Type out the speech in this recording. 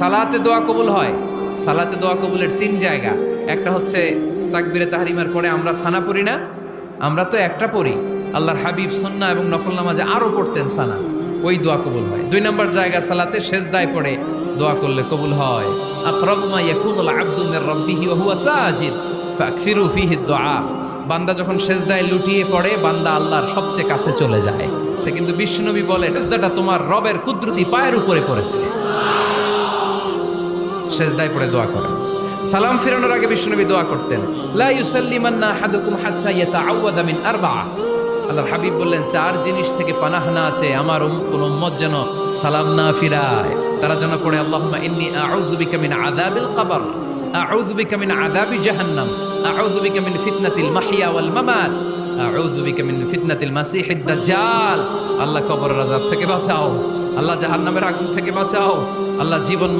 সালাতে দোয়া কবুল হয়। সালাতে দোয়া কবুলের 3 জায়গা। একটা হচ্ছে তাকবীরে তাহরিমার পরে আমরা সানা পড়ি না, আমরা তো একটা পড়ি। আল্লাহর হাবিব সুন্নাহ এবং নফল নামাজে আরো পড়তেন সানা, ওই দোয়া কবুল হয়। 2 নম্বর জায়গা সালাতে সেজদায় পড়ে দোয়া করলে কবুল হয়। আকরাবু মা ইয়াকুনুল আবদু মির রাব্বিহি ওয়া হুয়া সাজিদ ফাকসিরু ফিহি দুআ। বান্দা যখন সেজদায় লুটিয়ে পড়ে বান্দা আল্লাহর সবচেয়ে কাছে চলে যায়। তা কিন্তু বিশ্বনবী বলে সেজদাটা তোমার রবের কুদরতি পায়ের উপরে পড়েছে। সেজদায় পড়ে দোয়া করেন। সালাম ফিরানোর আগে বিশ্বনবী দোয়া করতেন, লা ইউসাল্লিমান্না আহাদুকুম হাত্তা ইয়াতাআওয়াযা মিন আরবা'a। আল্লাহর হাবিব বললেন 4 জিনিস থেকে পানাহ না আছে আমার কোন উম্মত যেন সালাম না ফিরায়। তারা যেন পড়ে আল্লাহুম্মা ইন্নী আউযু বিকা মিন আযাবিল কবর, আউযু বিকা মিন আযাবি জাহান্নাম, আউযু বিকা মিন ফিতনাতিল মাহইয়া ওয়াল মামাত, আউযু বিকা মিন ফিতনাতিল মাসিহিদ দাজ্জাল। আল্লাহ কবরের আযাব থেকে বাঁচাও, আল্লাহ জাহান্নামের আগুন থেকে বাঁচাও, আল্লাহ জীবন